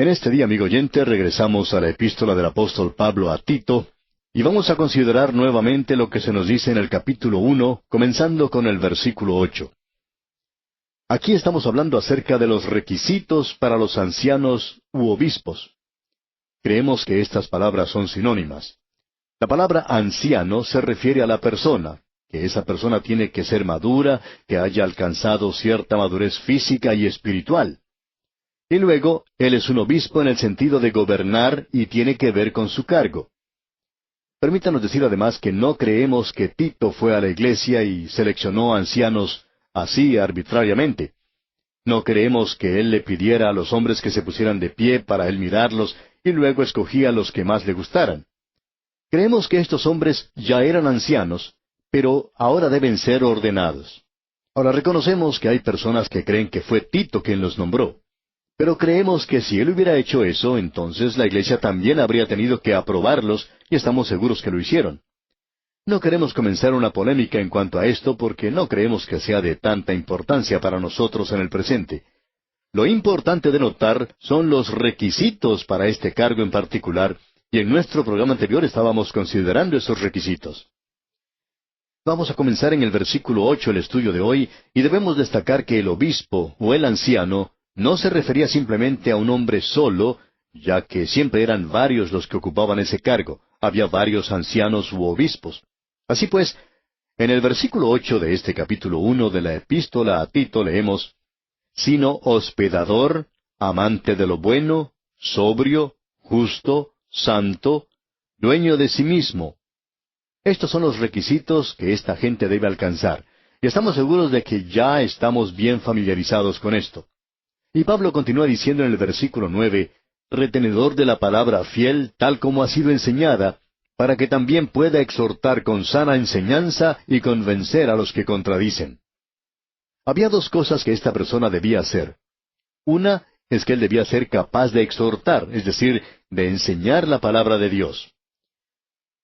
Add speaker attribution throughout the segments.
Speaker 1: En este día, amigo oyente, regresamos a la epístola del apóstol Pablo a Tito, y vamos a considerar nuevamente lo que se nos dice en el capítulo 1, comenzando con el versículo 8. Aquí estamos hablando acerca de los requisitos para los ancianos u obispos. Creemos que estas palabras son sinónimas. La palabra anciano se refiere a la persona, que esa persona tiene que ser madura, que haya alcanzado cierta madurez física y espiritual. Y luego, él es un obispo en el sentido de gobernar y tiene que ver con su cargo. Permítanos decir además que no creemos que Tito fue a la iglesia y seleccionó ancianos así arbitrariamente. No creemos que él le pidiera a los hombres que se pusieran de pie para él mirarlos y luego escogía a los que más le gustaran. Creemos que estos hombres ya eran ancianos, pero ahora deben ser ordenados. Ahora reconocemos que hay personas que creen que fue Tito quien los nombró. Pero creemos que si él hubiera hecho eso, entonces la iglesia también habría tenido que aprobarlos, y estamos seguros que lo hicieron. No queremos comenzar una polémica en cuanto a esto porque no creemos que sea de tanta importancia para nosotros en el presente. Lo importante de notar son los requisitos para este cargo en particular, y en nuestro programa anterior estábamos considerando esos requisitos. Vamos a comenzar en el versículo 8 el estudio de hoy, y debemos destacar que el obispo o el anciano no se refería simplemente a un hombre solo, ya que siempre eran varios los que ocupaban ese cargo. Había varios ancianos u obispos. Así pues, en el versículo 8 de este capítulo 1 de la epístola a Tito leemos, «Sino hospedador, amante de lo bueno, sobrio, justo, santo, dueño de sí mismo». Estos son los requisitos que esta gente debe alcanzar, y estamos seguros de que ya estamos bien familiarizados con esto. Y Pablo continúa diciendo en el versículo 9, «Retenedor de la palabra fiel tal como ha sido enseñada, para que también pueda exhortar con sana enseñanza y convencer a los que contradicen». Había dos cosas que esta persona debía hacer. Una es que él debía ser capaz de exhortar, es decir, de enseñar la palabra de Dios.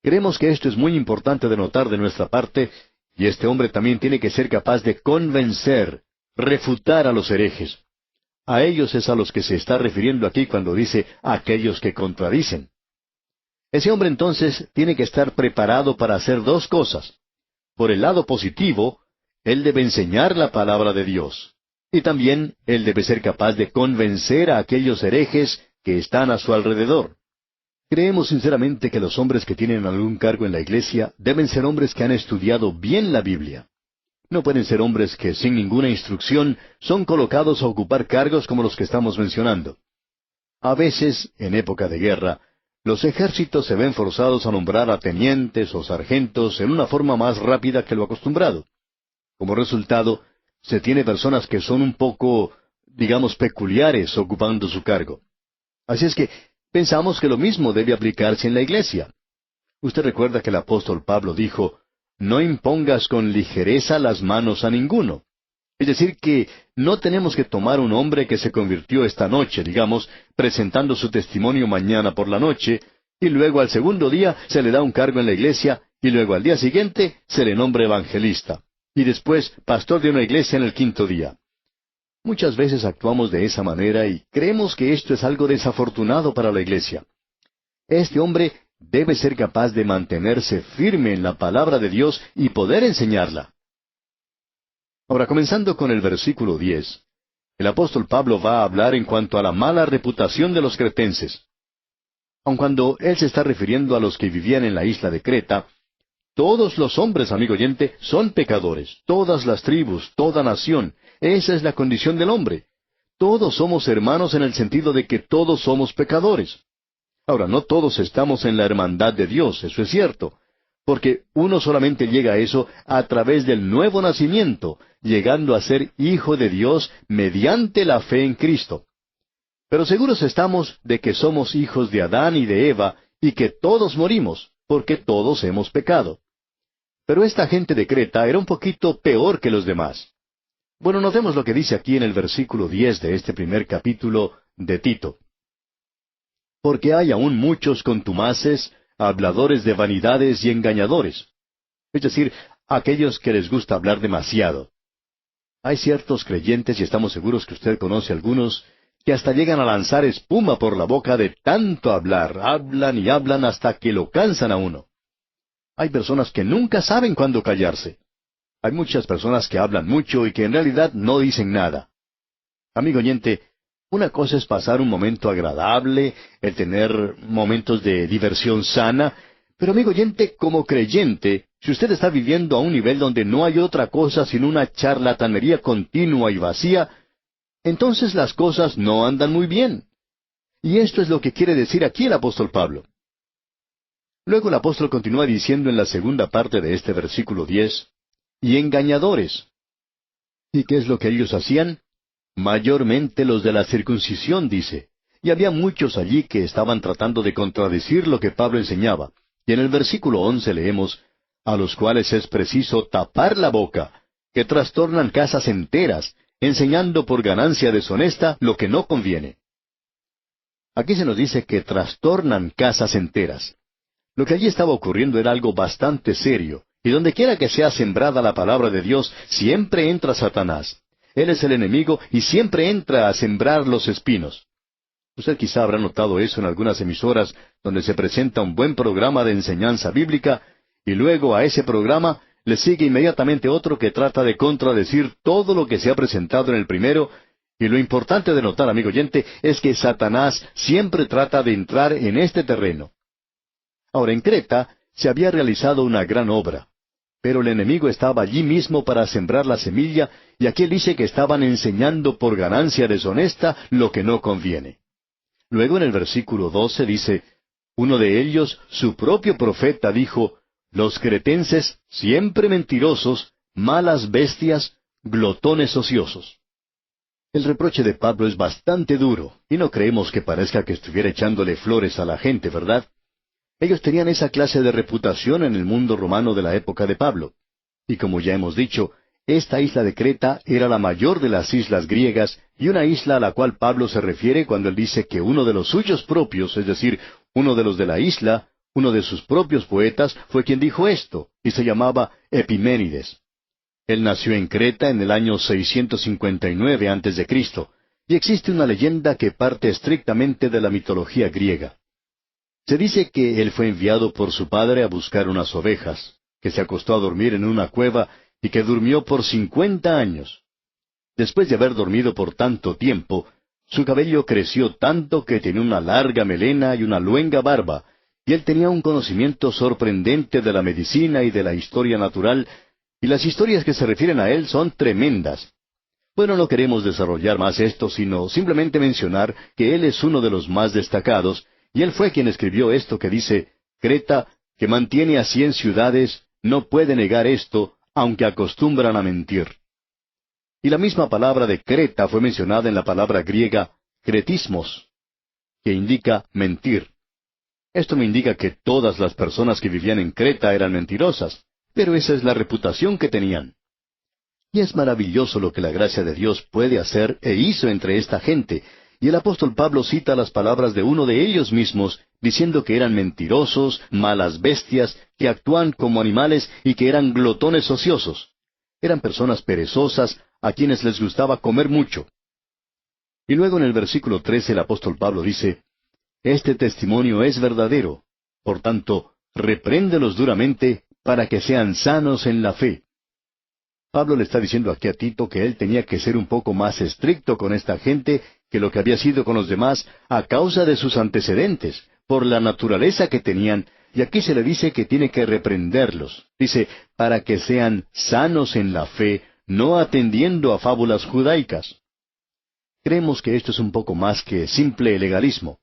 Speaker 1: Creemos que esto es muy importante de notar de nuestra parte, y este hombre también tiene que ser capaz de convencer, refutar a los herejes. A ellos es a los que se está refiriendo aquí cuando dice aquellos que contradicen. Ese hombre entonces tiene que estar preparado para hacer dos cosas. Por el lado positivo, él debe enseñar la palabra de Dios. Y también él debe ser capaz de convencer a aquellos herejes que están a su alrededor. Creemos sinceramente que los hombres que tienen algún cargo en la iglesia deben ser hombres que han estudiado bien la Biblia. No pueden ser hombres que sin ninguna instrucción son colocados a ocupar cargos como los que estamos mencionando. A veces, en época de guerra, los ejércitos se ven forzados a nombrar a tenientes o sargentos en una forma más rápida que lo acostumbrado. Como resultado, se tiene personas que son un poco, digamos, peculiares ocupando su cargo. Así es que pensamos que lo mismo debe aplicarse en la iglesia. Usted recuerda que el apóstol Pablo dijo, «No impongas con ligereza las manos a ninguno». Es decir, que no tenemos que tomar un hombre que se convirtió esta noche, digamos, presentando su testimonio mañana por la noche, y luego al segundo día se le da un cargo en la iglesia, y luego al día siguiente se le nombra evangelista, y después pastor de una iglesia en el quinto día. Muchas veces actuamos de esa manera y creemos que esto es algo desafortunado para la iglesia. Este hombre debe ser capaz de mantenerse firme en la palabra de Dios y poder enseñarla. Ahora, comenzando con el versículo 10, el apóstol Pablo va a hablar en cuanto a la mala reputación de los cretenses. Aun cuando él se está refiriendo a los que vivían en la isla de Creta, todos los hombres, amigo oyente, son pecadores, todas las tribus, toda nación. Esa es la condición del hombre. Todos somos hermanos en el sentido de que todos somos pecadores. Ahora, no todos estamos en la hermandad de Dios, eso es cierto, porque uno solamente llega a eso a través del nuevo nacimiento, llegando a ser hijo de Dios mediante la fe en Cristo. Pero seguros estamos de que somos hijos de Adán y de Eva, y que todos morimos, porque todos hemos pecado. Pero esta gente de Creta era un poquito peor que los demás. Bueno, notemos lo que dice aquí en el versículo 10 de este primer capítulo de Tito. Porque hay aún muchos contumaces, habladores de vanidades y engañadores. Es decir, aquellos que les gusta hablar demasiado. Hay ciertos creyentes, y estamos seguros que usted conoce algunos, que hasta llegan a lanzar espuma por la boca de tanto hablar, hablan y hablan hasta que lo cansan a uno. Hay personas que nunca saben cuándo callarse. Hay muchas personas que hablan mucho y que en realidad no dicen nada. Amigo oyente, una cosa es pasar un momento agradable, el tener momentos de diversión sana, pero amigo oyente, como creyente, si usted está viviendo a un nivel donde no hay otra cosa sino una charlatanería continua y vacía, entonces las cosas no andan muy bien. Y esto es lo que quiere decir aquí el apóstol Pablo. Luego el apóstol continúa diciendo en la segunda parte de este versículo 10, y engañadores. ¿Y qué es lo que ellos hacían? Mayormente los de la circuncisión, dice. Y había muchos allí que estaban tratando de contradecir lo que Pablo enseñaba. Y en el versículo 11 leemos, a los cuales es preciso tapar la boca, que trastornan casas enteras, enseñando por ganancia deshonesta lo que no conviene. Aquí se nos dice que trastornan casas enteras. Lo que allí estaba ocurriendo era algo bastante serio, y donde quiera que sea sembrada la palabra de Dios, siempre entra Satanás. Él es el enemigo y siempre entra a sembrar los espinos. Usted quizá habrá notado eso en algunas emisoras donde se presenta un buen programa de enseñanza bíblica, y luego a ese programa le sigue inmediatamente otro que trata de contradecir todo lo que se ha presentado en el primero, y lo importante de notar, amigo oyente, es que Satanás siempre trata de entrar en este terreno. Ahora, en Creta se había realizado una gran obra, pero el enemigo estaba allí mismo para sembrar la semilla, y aquí él dice que estaban enseñando por ganancia deshonesta lo que no conviene. Luego en el versículo 12 dice, uno de ellos, su propio profeta, dijo, los cretenses, siempre mentirosos, malas bestias, glotones ociosos. El reproche de Pablo es bastante duro, y no creemos que parezca que estuviera echándole flores a la gente, ¿verdad? Ellos tenían esa clase de reputación en el mundo romano de la época de Pablo. Y como ya hemos dicho, esta isla de Creta era la mayor de las islas griegas, y una isla a la cual Pablo se refiere cuando él dice que uno de los suyos propios, es decir, uno de los de la isla, uno de sus propios poetas, fue quien dijo esto, y se llamaba Epiménides. Él nació en Creta en el año 659 a.C., y existe una leyenda que parte estrictamente de la mitología griega. Se dice que él fue enviado por su padre a buscar unas ovejas, que se acostó a dormir en una cueva y que durmió por 50 años. Después de haber dormido por tanto tiempo, su cabello creció tanto que tenía una larga melena y una luenga barba, y él tenía un conocimiento sorprendente de la medicina y de la historia natural, y las historias que se refieren a él son tremendas. Bueno, no queremos desarrollar más esto, sino simplemente mencionar que él es uno de los más destacados, y él fue quien escribió esto que dice, Creta, que mantiene a 100 ciudades, no puede negar esto, aunque acostumbran a mentir. Y la misma palabra de Creta fue mencionada en la palabra griega cretismos, que indica mentir. Esto me indica que todas las personas que vivían en Creta eran mentirosas, pero esa es la reputación que tenían. Y es maravilloso lo que la gracia de Dios puede hacer e hizo entre esta gente, y el apóstol Pablo cita las palabras de uno de ellos mismos, diciendo que eran mentirosos, malas bestias, que actúan como animales y que eran glotones ociosos. Eran personas perezosas, a quienes les gustaba comer mucho. Y luego en el versículo 13 el apóstol Pablo dice, este testimonio es verdadero, por tanto, repréndelos duramente para que sean sanos en la fe. Pablo le está diciendo aquí a Tito que él tenía que ser un poco más estricto con esta gente que lo que había sido con los demás a causa de sus antecedentes, por la naturaleza que tenían, y aquí se le dice que tiene que reprenderlos. Dice, para que sean sanos en la fe, no atendiendo a fábulas judaicas. Creemos que esto es un poco más que simple legalismo.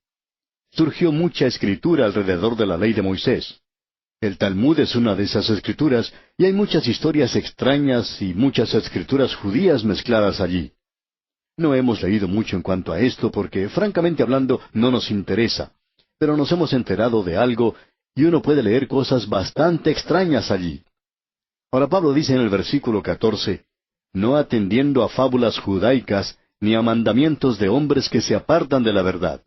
Speaker 1: Surgió mucha escritura alrededor de la ley de Moisés. El Talmud es una de esas escrituras, y hay muchas historias extrañas y muchas escrituras judías mezcladas allí. No hemos leído mucho en cuanto a esto porque, francamente hablando, no nos interesa, pero nos hemos enterado de algo, y uno puede leer cosas bastante extrañas allí. Ahora Pablo dice en el versículo 14, no atendiendo a fábulas judaicas, ni a mandamientos de hombres que se apartan de la verdad.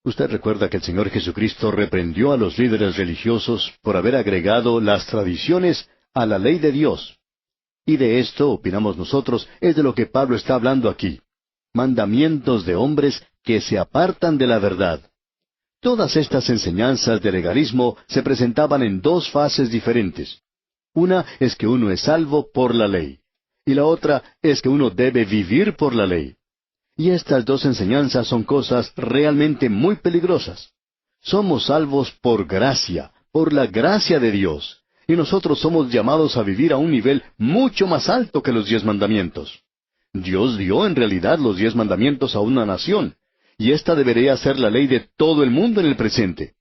Speaker 1: Usted recuerda que el Señor Jesucristo reprendió a los líderes religiosos por haber agregado las tradiciones a la ley de Dios. Y de esto, opinamos nosotros, es de lo que Pablo está hablando aquí. mandamientos de hombres que se apartan de la verdad. Todas estas enseñanzas de legalismo se presentaban en dos fases diferentes. Una es que uno es salvo por la ley, y la otra es que uno debe vivir por la ley. Y estas dos enseñanzas son cosas realmente muy peligrosas. Somos salvos por gracia, por la gracia de Dios, y nosotros somos llamados a vivir a un nivel mucho más alto que los 10 mandamientos. Dios dio en realidad los 10 mandamientos a una nación, y esta debería ser la ley de todo el mundo en el presente.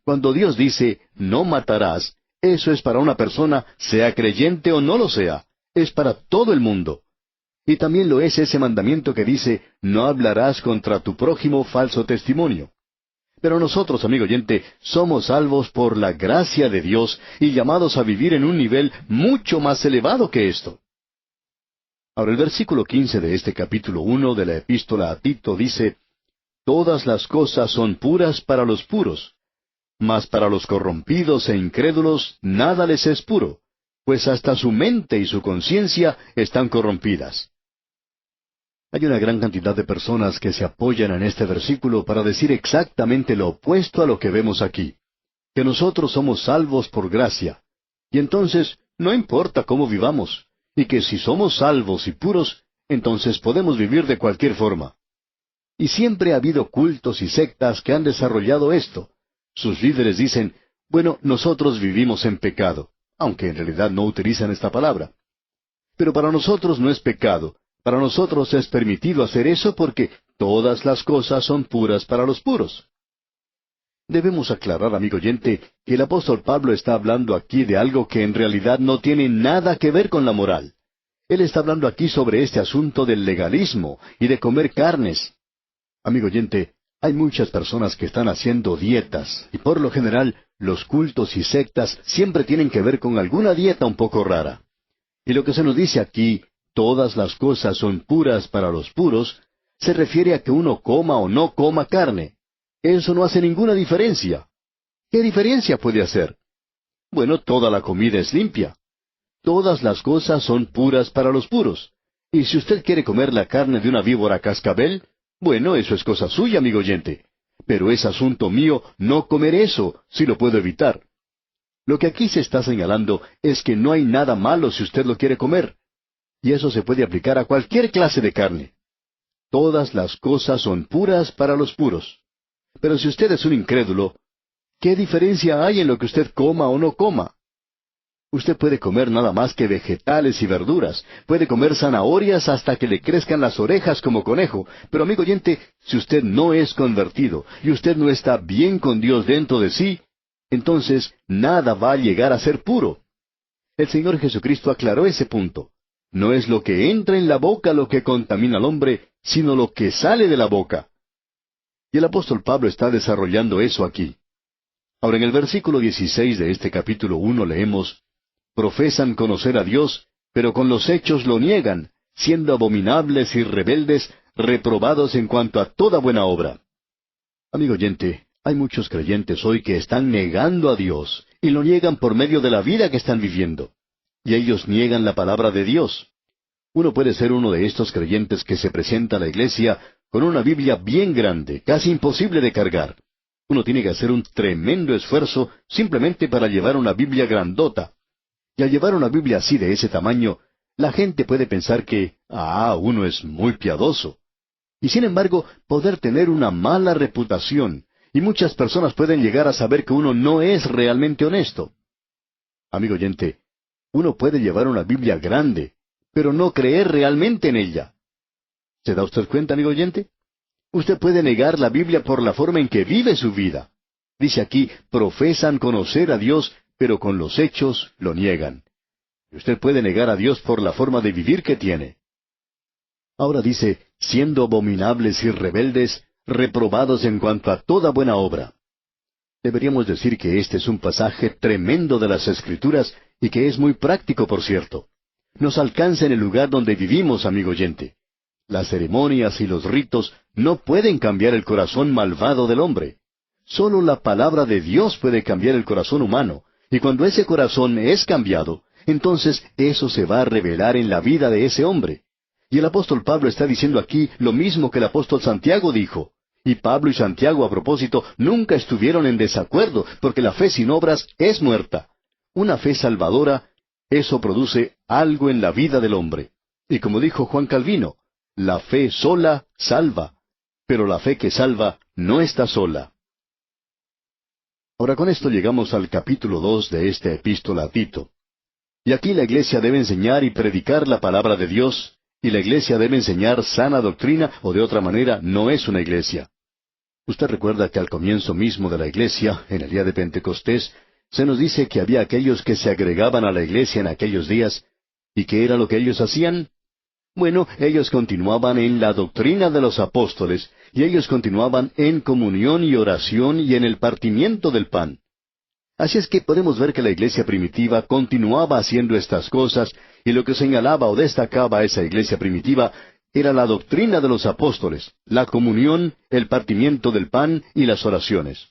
Speaker 1: Cuando Dios dice, no matarás, eso es para una persona, sea creyente o no lo sea, es para todo el mundo. Y también lo es ese mandamiento que dice, no hablarás contra tu prójimo falso testimonio. Pero nosotros, amigo oyente, somos salvos por la gracia de Dios y llamados a vivir en un nivel mucho más elevado que esto. Ahora el versículo 15 de este capítulo 1 de la epístola a Tito dice, todas las cosas son puras para los puros, mas para los corrompidos e incrédulos nada les es puro, pues hasta su mente y su conciencia están corrompidas. Hay una gran cantidad de personas que se apoyan en este versículo para decir exactamente lo opuesto a lo que vemos aquí, que nosotros somos salvos por gracia, y entonces no importa cómo vivamos, y que si somos salvos y puros, entonces podemos vivir de cualquier forma. Y siempre ha habido cultos y sectas que han desarrollado esto. Sus líderes dicen, bueno, nosotros vivimos en pecado, aunque en realidad no utilizan esta palabra. Pero para nosotros no es pecado. Para nosotros es permitido hacer eso porque todas las cosas son puras para los puros. Debemos aclarar, amigo oyente, que el apóstol Pablo está hablando aquí de algo que en realidad no tiene nada que ver con la moral. Él está hablando aquí sobre este asunto del legalismo y de comer carnes. Amigo oyente, hay muchas personas que están haciendo dietas, y por lo general, los cultos y sectas siempre tienen que ver con alguna dieta un poco rara. Y lo que se nos dice aquí, todas las cosas son puras para los puros, se refiere a que uno coma o no coma carne. Eso no hace ninguna diferencia. ¿Qué diferencia puede hacer? Bueno, toda la comida es limpia. Todas las cosas son puras para los puros. Y si usted quiere comer la carne de una víbora cascabel, bueno, eso es cosa suya, amigo oyente. Pero es asunto mío no comer eso, si lo puedo evitar. Lo que aquí se está señalando es que no hay nada malo si usted lo quiere comer. Y eso se puede aplicar a cualquier clase de carne. Todas las cosas son puras para los puros. Pero si usted es un incrédulo, ¿qué diferencia hay en lo que usted coma o no coma? Usted puede comer nada más que vegetales y verduras, puede comer zanahorias hasta que le crezcan las orejas como conejo, pero amigo oyente, si usted no es convertido y usted no está bien con Dios dentro de sí, entonces nada va a llegar a ser puro. El Señor Jesucristo aclaró ese punto. No es lo que entra en la boca lo que contamina al hombre, sino lo que sale de la boca. Y el apóstol Pablo está desarrollando eso aquí. Ahora en el versículo 16 de este capítulo 1 leemos, profesan conocer a Dios, pero con los hechos lo niegan, siendo abominables y rebeldes, reprobados en cuanto a toda buena obra. Amigo oyente, hay muchos creyentes hoy que están negando a Dios, y lo niegan por medio de la vida que están viviendo. Y ellos niegan la palabra de Dios. Uno puede ser uno de estos creyentes que se presenta a la iglesia con una Biblia bien grande, casi imposible de cargar. Uno tiene que hacer un tremendo esfuerzo simplemente para llevar una Biblia grandota. Y al llevar una Biblia así de ese tamaño, la gente puede pensar que, uno es muy piadoso. Y sin embargo, poder tener una mala reputación, y muchas personas pueden llegar a saber que uno no es realmente honesto. Amigo oyente, uno puede llevar una Biblia grande, pero no creer realmente en ella. ¿Se da usted cuenta, amigo oyente? Usted puede negar la Biblia por la forma en que vive su vida. Dice aquí, profesan conocer a Dios, pero con los hechos lo niegan. Y usted puede negar a Dios por la forma de vivir que tiene. Ahora dice, siendo abominables y rebeldes, reprobados en cuanto a toda buena obra. Deberíamos decir que este es un pasaje tremendo de las Escrituras y que es muy práctico, por cierto. Nos alcanza en el lugar donde vivimos, amigo oyente. Las ceremonias y los ritos no pueden cambiar el corazón malvado del hombre. Solo la palabra de Dios puede cambiar el corazón humano, y cuando ese corazón es cambiado, entonces eso se va a revelar en la vida de ese hombre. Y el apóstol Pablo está diciendo aquí lo mismo que el apóstol Santiago dijo. Y Pablo y Santiago, a propósito, nunca estuvieron en desacuerdo, porque la fe sin obras es muerta. Una fe salvadora, eso produce algo en la vida del hombre. Y como dijo Juan Calvino, la fe sola salva, pero la fe que salva no está sola. Ahora con esto llegamos al capítulo 2 de esta epístola a Tito. Y aquí la iglesia debe enseñar y predicar la palabra de Dios, y la iglesia debe enseñar sana doctrina, o de otra manera no es una iglesia. Usted recuerda que al comienzo mismo de la iglesia, en el día de Pentecostés, se nos dice que había aquellos que se agregaban a la iglesia en aquellos días, ¿y qué era lo que ellos hacían? Bueno, ellos continuaban en la doctrina de los apóstoles, y ellos continuaban en comunión y oración y en el partimiento del pan. Así es que podemos ver que la iglesia primitiva continuaba haciendo estas cosas, y lo que señalaba o destacaba a esa iglesia primitiva era la doctrina de los apóstoles, la comunión, el partimiento del pan y las oraciones.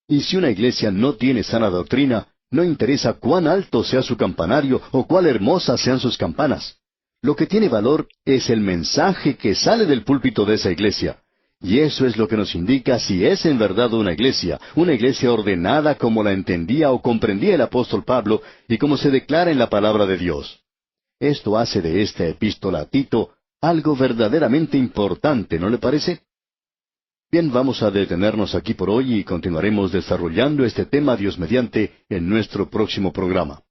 Speaker 1: Y si una iglesia no tiene sana doctrina, no interesa cuán alto sea su campanario o cuán hermosas sean sus campanas. Lo que tiene valor es el mensaje que sale del púlpito de esa iglesia. Y eso es lo que nos indica si es en verdad una iglesia ordenada como la entendía o comprendía el apóstol Pablo y como se declara en la palabra de Dios. Esto hace de esta epístola a Tito algo verdaderamente importante, ¿no le parece? Bien, vamos a detenernos aquí por hoy y continuaremos desarrollando este tema, Dios mediante, en nuestro próximo programa.